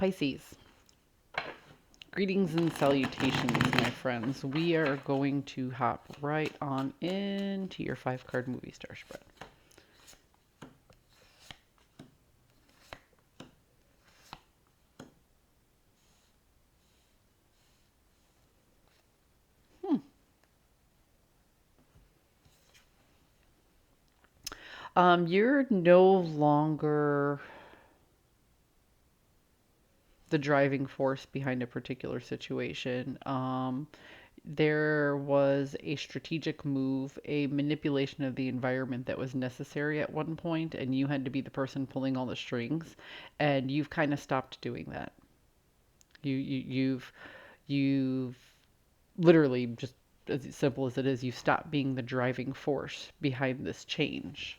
Pisces, greetings and salutations, my friends. We are going to hop right on into your 5-card movie star spread. You're no longer the driving force behind a particular situation. There was a strategic move, a manipulation of the environment that was necessary at one point, and you had to be the person pulling all the strings, and you've kind of stopped doing that. You've literally, just as simple as it is, you've stopped being the driving force behind this change.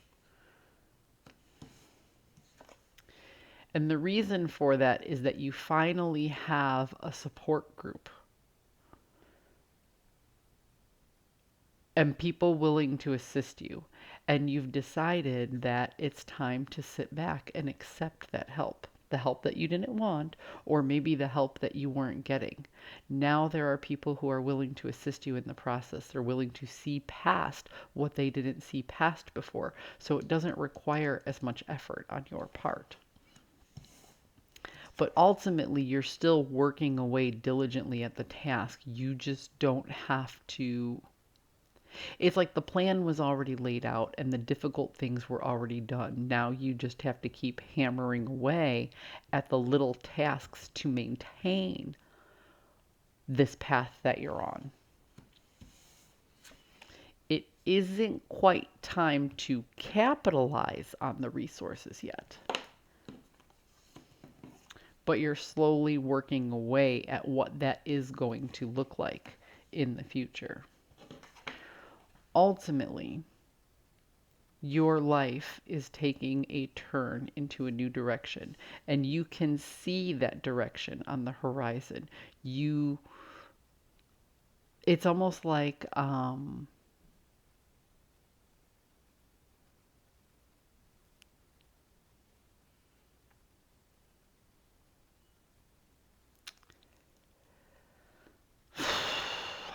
And the reason for that is that you finally have a support group and people willing to assist you. And you've decided that it's time to sit back and accept that help. The help that you didn't want, or maybe the help that you weren't getting. Now there are people who are willing to assist you in the process. They're willing to see past what they didn't see past before. So it doesn't require as much effort on your part. But ultimately, you're still working away diligently at the task. You just don't have to. It's like the plan was already laid out and the difficult things were already done. Now you just have to keep hammering away at the little tasks to maintain this path that you're on. It isn't quite time to capitalize on the resources yet, but you're slowly working away at what that is going to look like in the future. Ultimately, your life is taking a turn into a new direction, and you can see that direction on the horizon. It's almost like, how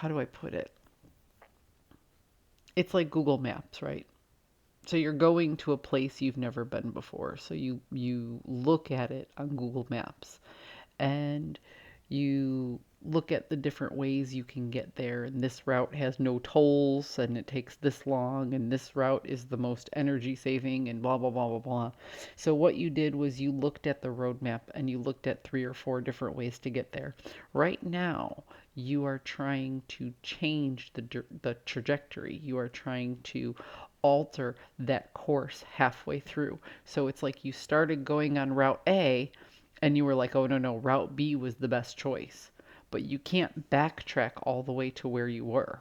do I put it? It's like Google Maps, right? So you're going to a place you've never been before. So you look at it on Google Maps and you look at the different ways you can get there, and this route has no tolls and it takes this long, and this route is the most energy saving, and blah blah blah blah blah. So what you did was you looked at the roadmap and you looked at 3 or 4 different ways to get there. Right now you are trying to change the trajectory. You are trying to alter that course halfway through. So it's like you started going on route A and you were like, oh, no, no, route B was the best choice. But you can't backtrack all the way to where you were.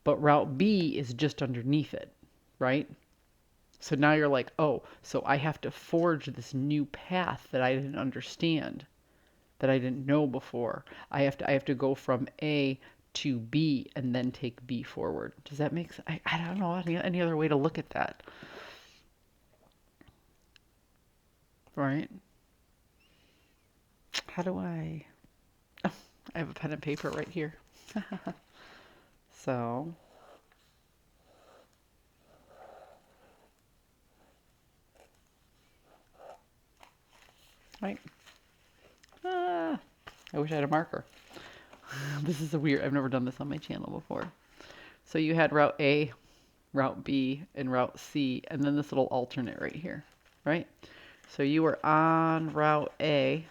But route B is just underneath it, right? So now you're like, oh, so I have to forge this new path that I didn't understand, that I didn't know before. I have to go from A to B and then take B forward. Does that make sense? I don't know any other way to look at that, right? How do I? Oh, I have a pen and paper right here. So, right. Ah, I wish I had a marker. This is a weird, I've never done this on my channel before. So you had route A, route B, and route C, and then this little alternate right here, right? So you were on route A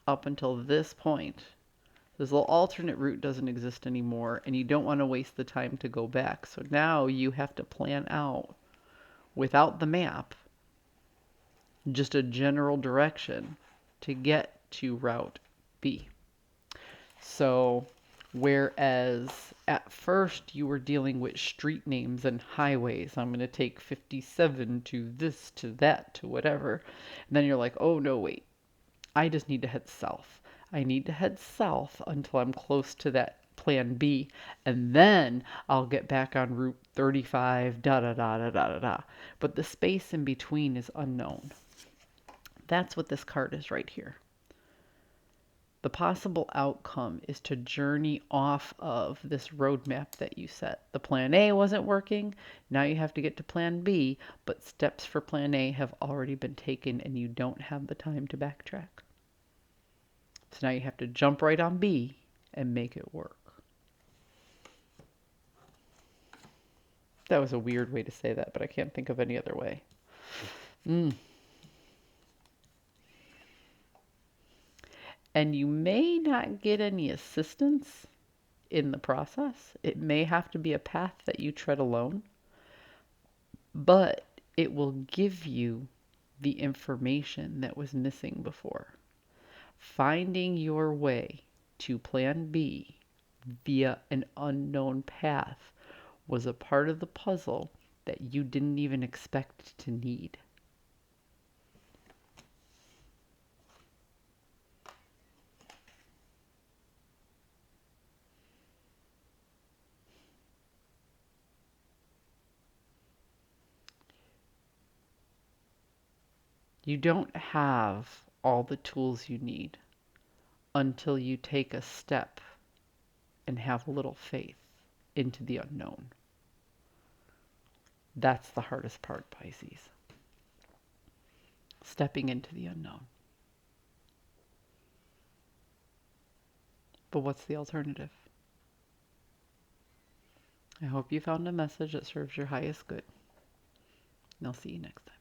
up until this point. This little alternate route doesn't exist anymore, and you don't want to waste the time to go back. So now you have to plan out, without the map, just a general direction to get to route B. So, whereas at first you were dealing with street names and highways, I'm going to take 57 to this, to that, to whatever. And then you're like, oh no, wait, I just need to head south. I need to head south until I'm close to that plan B, and then I'll get back on Route 35, da da da da da da da. But the space in between is unknown. That's what this card is right here. The possible outcome is to journey off of this roadmap that you set. The plan A wasn't working. Now you have to get to plan B, but steps for plan A have already been taken and you don't have the time to backtrack. So now you have to jump right on B and make it work. That was a weird way to say that, but I can't think of any other way. And you may not get any assistance in the process. It may have to be a path that you tread alone, but it will give you the information that was missing before. Finding your way to plan B via an unknown path was a part of the puzzle that you didn't even expect to need. You don't have all the tools you need until you take a step and have a little faith into the unknown. That's the hardest part, Pisces. Stepping into the unknown. But what's the alternative? I hope you found a message that serves your highest good. And I'll see you next time.